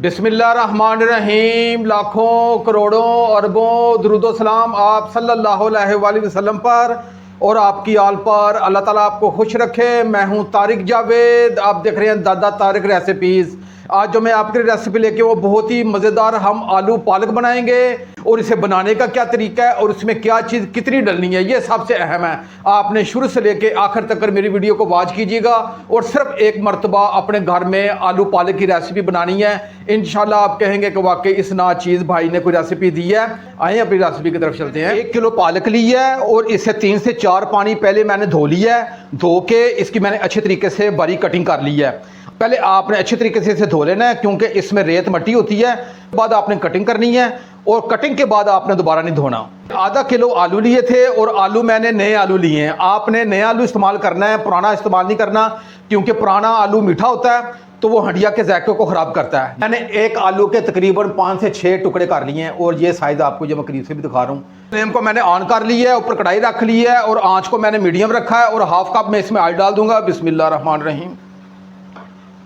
बिस्मिल्लाहिर्रहमानिर्रहीम। लाखों करोड़ों अरबों दुरूदो सलाम आप सल्लल्लाहु अलैहि वसल्लम पर और आपकी आल पर। अल्लाह ताला आपको खुश रखे। मैं हूं तारिक जावेद, आप देख रहे हैं दादा तारिक रेसिपीज़। आज जो मैं आपके लिए रेसिपी लेके वो बहुत ही मज़ेदार हम आलू पालक बनाएंगे और इसे बनाने का क्या तरीका है और इसमें क्या चीज़ कितनी डलनी है ये सबसे अहम है। आपने शुरू से लेके आखिर तक मेरी वीडियो को वॉच कीजिएगा और सिर्फ एक मरतबा अपने घर में आलू पालक की रेसिपी बनानी है। इंशाल्लाह आप कहेंगे कि वाकई इस ना चीज़ भाई ने कोई रेसिपी दी है। आइए अपनी रेसिपी की तरफ चलते हैं। 1 किलो पालक ली है और इसे 3 से 4 पानी पहले मैंने धो लिया है। धो के इसकी मैंने अच्छे तरीके से बारीक कटिंग कर ली है। पहले आपने अच्छे तरीके से इसे धो लेना है क्योंकि इसमें रेत मट्टी होती है। बाद आपने कटिंग करनी है और कटिंग के बाद आपने दोबारा नहीं धोना। आधा किलो आलू लिए थे और आलू मैंने नए आलू लिए हैं। आपने नया आलू इस्तेमाल करना है, पुराना इस्तेमाल नहीं करना क्योंकि पुराना आलू मीठा होता है तो वो हंडिया के जायके को ख़राब करता है। मैंने एक आलू के तकरीबन 5 से 6 टुकड़े कर लिए हैं और ये साइज़ आपको जो मैं करीब से भी दिखा रहा हूँ। फ्लेम को मैंने ऑन कर लिया है, ऊपर कढ़ाई रख ली है और आँच को मैंने मीडियम रखा है और हाफ कप में इसमें ऑयल डाल दूंगा। बिस्मिल्लाहिर्रहमानिर्रहीम।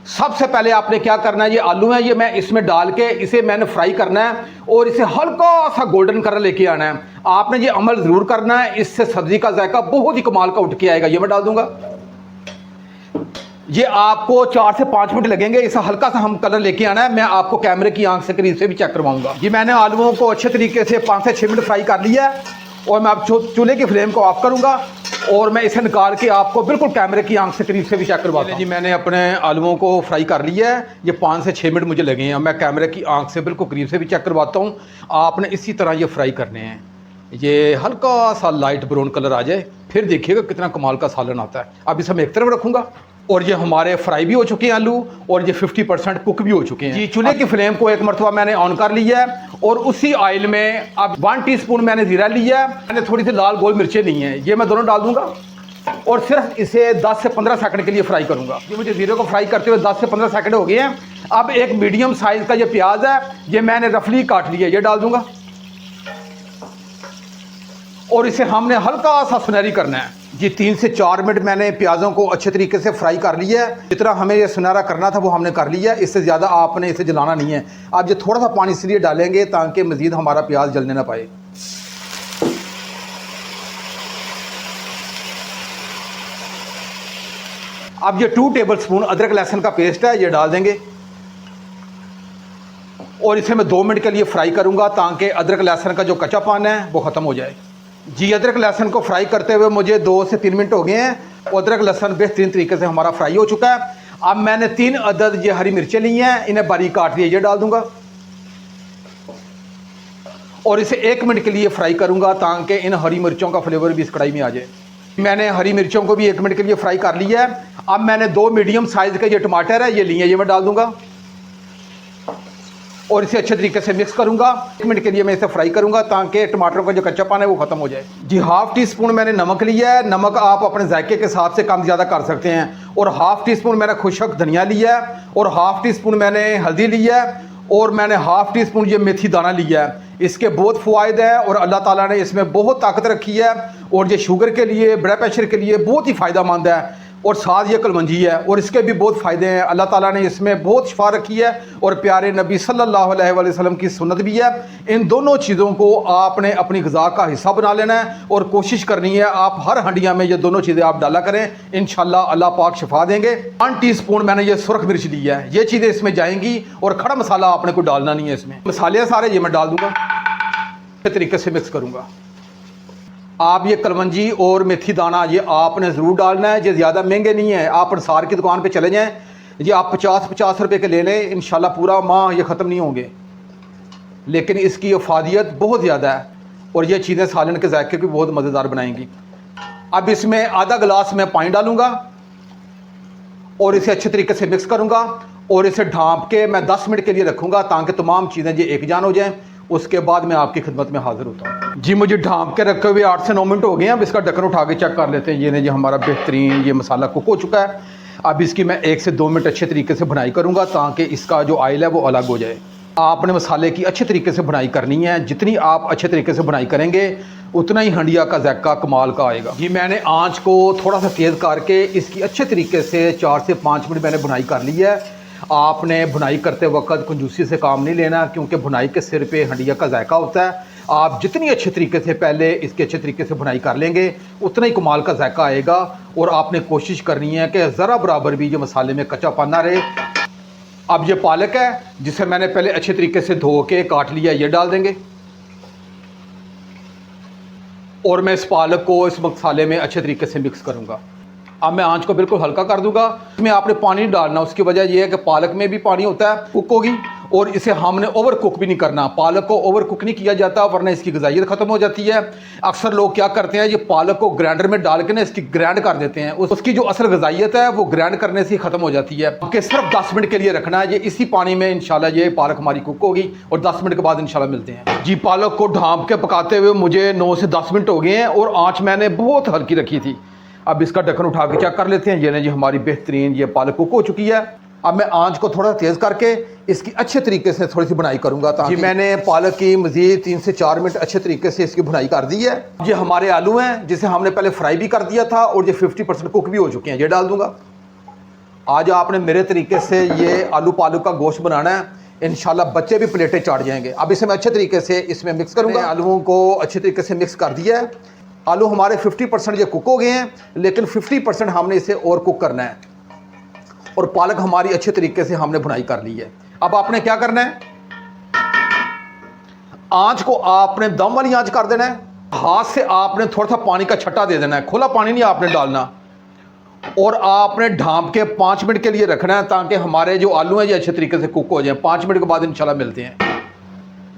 सबसे पहले आपने क्या करना है, ये आलू है ये मैं इसमें डाल के इसे मैंने फ्राई करना है और इसे हल्का सा गोल्डन कलर लेके आना है। आपने ये अमल ज़रूर करना है, इससे सब्ज़ी का जायका बहुत ही कमाल का उठ के आएगा। ये मैं डाल दूंगा। ये आपको 4 से 5 मिनट लगेंगे, इसे हल्का सा हम कलर लेके आना है। मैं आपको कैमरे की आंख से करीब से भी चेक करवाऊंगा। ये मैंने आलूओं को अच्छे तरीके से 5 से 6 मिनट फ्राई कर लिया है और मैं अब चूल्हे की फ्लेम को ऑफ करूंगा और मैं इसे निकाल के आपको बिल्कुल कैमरे की आंख से करीब से भी चेक करवाता हूं। जी मैंने अपने आलूओं को फ्राई कर लिया है। ये 5 से 6 मिनट मुझे लगे हैं। मैं कैमरे की आंख से बिल्कुल करीब से भी चेक करवाता हूँ। आपने इसी तरह ये फ्राई करने हैं, ये हल्का सा लाइट ब्राउन कलर आ जाए, फिर देखिएगा कितना कमाल का सालन आता है। अब इसे मैं एक तरफ रखूँगा और ये हमारे फ्राई भी हो चुके हैं आलू और ये 50% कुक भी हो चुके हैं। जी चूल्हे की फ्लेम को एक मरतबा मैंने ऑन कर लिया है और उसी ऑयल में अब 1 टीस्पून मैंने जीरा लिया है। मैंने थोड़ी सी लाल गोल मिर्चें ली हैं, ये मैं दोनों डाल दूंगा और सिर्फ इसे 10 से 15 सेकंड के लिए फ्राई करूंगा। ये मुझे जीरे को फ्राई करते हुए 10 से 15 सेकंड हो गए हैं। अब एक मीडियम साइज का ये प्याज है, ये मैंने रफली काट लिया, ये डाल दूंगा और इसे हमने हल्का सा सुनहरी करना है। जी 3 से 4 मिनट मैंने प्याज़ों को अच्छे तरीके से फ्राई कर लिया है। जितना हमें ये सुनहरा करना था वो हमने कर लिया है, इससे ज़्यादा आपने इसे जलाना नहीं है। आप ये थोड़ा सा पानी इसलिए डालेंगे ताकि मज़ीद हमारा प्याज जलने ना पाए। अब ये 2 टेबलस्पून अदरक लहसुन का पेस्ट है, ये डाल देंगे और इसे मैं 2 मिनट के लिए फ्राई करूँगा ताकि अदरक लहसुन का जो कच्चापन है वो ख़त्म हो जाए। जी अदरक लहसुन को फ्राई करते हुए मुझे 2 से 3 मिनट हो गए हैं और अदरक लहसुन बेहतरीन तरीके से हमारा फ्राई हो चुका है। अब मैंने 3 अदद ये हरी मिर्चें ली हैं, इन्हें बारीक काट लिया, ये डाल दूंगा और इसे 1 मिनट के लिए फ्राई करूंगा ताकि इन हरी मिर्चों का फ्लेवर भी इस कढ़ाई में आ जाए। मैंने हरी मिर्चों को भी 1 मिनट के लिए फ्राई कर लिया है। अब मैंने 2 मीडियम साइज़ के ये टमाटर है ये लिए, ये मैं डाल दूंगा और इसे अच्छे तरीके से मिक्स करूंगा। 1 मिनट के लिए मैं इसे फ्राई करूंगा ताकि टमाटरों का जो कच्चापन है वो ख़त्म हो जाए। जी हाफ टी स्पून मैंने नमक लिया है, नमक आप अपने जायके के हिसाब से कम ज़्यादा कर सकते हैं। और हाफ टी स्पून मैंने खुशक धनिया लिया है और हाफ टी स्पून मैंने हल्दी लिया है और मैंने हाफ टी स्पून ये मेथी दाना लिया है। इसके बहुत फ़वाइद हैं और अल्लाह ताला ने इसमें बहुत ताकत रखी है और ये शुगर के लिए, ब्लड प्रेशर के लिए बहुत ही फ़ायदेमंद है। और साथ ये कलमंजी है और इसके भी बहुत फ़ायदे हैं। अल्लाह ताला ने इसमें बहुत शिफा रखी है और प्यारे नबी सल्लल्लाहु अलैहि वसल्लम की सुन्नत भी है। इन दोनों चीज़ों को आपने अपनी ग़िज़ा का हिस्सा बना लेना है और कोशिश करनी है आप हर हंडिया में ये दोनों चीज़ें आप डाला करें, इंशाल्लाह अल्लाह पाक शिफा देंगे। 1 टीस्पून मैंने ये सुरख मिर्च ली है, ये चीज़ें इसमें जाएंगी और खड़ा मसाला आपने कोई डालना नहीं है। इसमें मसाले सारे ये मैं डाल दूँगा, अच्छे तरीके से मिक्स करूँगा। आप ये कलवंजी और मेथी दाना ये आपने ज़रूर डालना है, ये ज़्यादा महंगे नहीं है। आप अंसार की दुकान पे चले जाएं, ये आप 50-50 रुपए के ले लें, इंशाल्लाह पूरा माह ये ख़त्म नहीं होंगे। लेकिन इसकी अफादियत बहुत ज़्यादा है और ये चीज़ें सालन के जायके को बहुत मज़ेदार बनाएंगी। अब इसमें आधा गिलास मैं पानी डालूँगा और इसे अच्छे तरीके से मिक्स करूँगा और इसे ढाँप के मैं 10 मिनट के लिए रखूँगा ताकि तमाम चीज़ें ये एक जान हो जाएँ। उसके बाद मैं आपकी खिदमत में हाजिर होता हूँ। जी मुझे ढाँप के रखे हुए 8 से 9 मिनट हो गए हैं। अब इसका ढक्कन उठा के चेक कर लेते हैं। ये नहीं, हमारा बेहतरीन ये मसाला कुक हो चुका है। अब इसकी मैं 1 से 2 मिनट अच्छे तरीके से भुनाई करूँगा ताकि इसका जो ऑयल है वो अलग हो जाए। आपने मसाले की अच्छे तरीके से भुनाई करनी है, जितनी आप अच्छे तरीके से भुनाई करेंगे उतना ही हंडिया का जायका कमाल का आएगा। जी मैंने आँच को थोड़ा सा तेज़ करके इसकी अच्छे तरीके से 4 से 5 मिनट मैंने भुनाई कर ली है। आपने भुनाई करते वक्त कंजूसी से काम नहीं लेना, क्योंकि भुनाई के सिर पे हंडिया का जायका होता है। आप जितनी अच्छे तरीके से पहले इसके अच्छे तरीके से भुनाई कर लेंगे उतना ही कमाल का जायका आएगा। और आपने कोशिश करनी है कि ज़रा बराबर भी जो मसाले में कच्चापन ना रहे। अब ये पालक है जिसे मैंने पहले अच्छे तरीके से धो के काट लिया, ये डाल देंगे। और मैं इस पालक को इस मसाले में अच्छे तरीके से मिक्स करूँगा। अब मैं आंच को बिल्कुल हल्का कर दूंगा। इसमें आपने पानी नहीं डालना, उसकी वजह यह है कि पालक में भी पानी होता है, कुक होगी। और इसे हमने ओवर कुक भी नहीं करना, पालक को ओवर कुक नहीं किया जाता वरना इसकी ग़िज़ाइयत ख़त्म हो जाती है। अक्सर लोग क्या करते हैं, ये पालक को ग्राइंडर में डाल के ना इसकी ग्राइंड कर देते हैं, उसकी जो असल ग़िज़ाइयत है वो ग्राइंड करने से ही ख़त्म हो जाती है। कि सिर्फ 10 मिनट के लिए रखना है, ये इसी पानी में इंशाल्लाह ये पालक हमारी कुक होगी और 10 मिनट के बाद इंशाल्लाह मिलते हैं जी। पालक को ढाँप के पकाते हुए मुझे 9 से 10 मिनट हो गए हैं और आँच मैंने बहुत हल्की रखी थी। अब इसका ढक्कन उठा के चेक कर लेते हैं। ये ना जी हमारी बेहतरीन ये पालक कुक हो चुकी है। अब मैं आंच को थोड़ा तेज़ करके इसकी अच्छे तरीके से थोड़ी सी बुनाई करूंगा। जी मैंने पालक की मज़ीद 3 से 4 मिनट अच्छे तरीके से इसकी बुनाई कर दी है। ये हमारे आलू हैं जिसे हमने पहले फ्राई भी कर दिया था और ये 50% कुक भी हो चुके हैं, ये डाल दूंगा। आज आपने मेरे तरीके से ये आलू पालक का गोश्त बनाना है, इंशाल्लाह बच्चे भी प्लेटें चाट जाएंगे। अब इसे मैं अच्छे तरीके से इसमें मिक्स करूँगा। आलूओं को अच्छे तरीके से मिक्स कर दिया है। आलू हमारे 50% ये कुक हो गए हैं, लेकिन 50% हमने इसे और कुक करना है। और पालक हमारी अच्छे तरीके से हमने भुनाई कर ली है। अब आपने क्या करना है, आंच को आपने दम वाली आंच कर देना है। हाथ से आपने थोड़ा सा पानी का छट्टा दे देना है, खुला पानी नहीं आपने डालना। और आपने ढाँप के 5 मिनट के लिए रखना है ताकि हमारे जो आलू हैं ये अच्छे तरीके से कुक हो जाए। 5 मिनट के बाद इंशाल्लाह मिलते हैं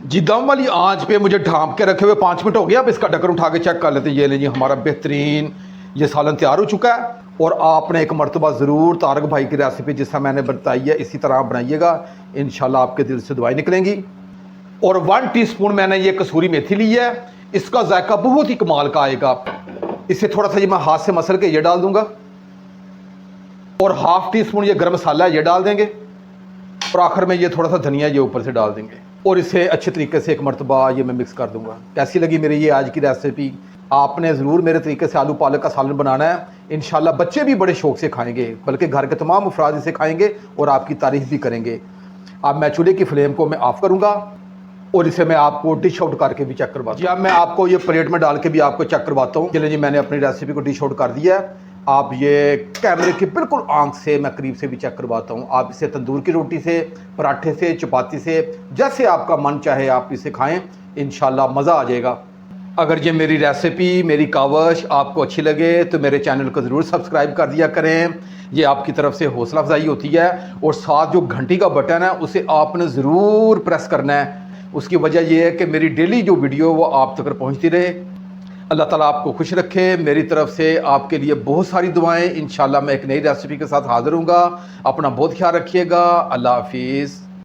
जी। दम वाली आंच पे मुझे ढाँप के रखे हुए 5 मिनट हो गया। अब इसका ढक्कन उठा के चेक कर लेते हैं। ये ले जी हमारा बेहतरीन ये सालन तैयार हो चुका है। और आपने एक मरतबा ज़रूर तारक भाई की रेसिपी जिस तरह मैंने बताई है इसी तरह आप बनाइएगा, इंशाल्लाह आपके दिल से दुआएं निकलेंगी। और 1 टीस्पून मैंने ये कसूरी मेथी ली है, इसका जायका बहुत ही कमाल का आएगा। इसे थोड़ा सा ये मैं हाथ से मसल के ये डाल दूंगा। और ½ टीस्पून ये गर्म मसाला है, ये डाल देंगे। और आखिर में ये थोड़ा सा धनिया ये ऊपर से डाल देंगे। और इसे अच्छे तरीके से एक मरतबा ये मैं मिक्स कर दूंगा। कैसी लगी मेरी ये आज की रेसिपी? आपने ज़रूर मेरे तरीके से आलू पालक का सालन बनाना है। इंशाल्लाह बच्चे भी बड़े शौक़ से खाएंगे, बल्कि घर के तमाम अफराद इसे खाएंगे और आपकी तारीफ़ भी करेंगे। अब मैं चूल्हे की फ्लेम को मैं ऑफ़ करूँगा और इसे मैं आपको डिश आउट करके भी चेक करवाता हूँ। जी अब मैं आपको ये प्लेट में डाल के भी आपको चेक करवाता हूँ। चलिए जी मैंने अपनी रेसिपी को डिश आउट कर दिया है। आप ये कैमरे की बिल्कुल आंख से मैं करीब से भी चेक करवाता हूँ। आप इसे तंदूर की रोटी से, पराठे से, चपाती से, जैसे आपका मन चाहे आप इसे खाएं, इंशाल्लाह मज़ा आ जाएगा। अगर ये मेरी रेसिपी, मेरी कावश आपको अच्छी लगे तो मेरे चैनल को ज़रूर सब्सक्राइब कर दिया करें। ये आपकी तरफ से हौसला अफजाई होती है। और साथ जो घंटी का बटन है उसे आपने ज़रूर प्रेस करना है। उसकी वजह यह है कि मेरी डेली जो वीडियो वो आप तक पहुँचती रहे। अल्लाह ताला आपको खुश रखे। मेरी तरफ से आपके लिए बहुत सारी दुआएं। इंशाल्लाह मैं एक नई रेसिपी के साथ हाज़िर हूँगा। अपना बहुत ख्याल रखिएगा। अल्लाह हाफिज़।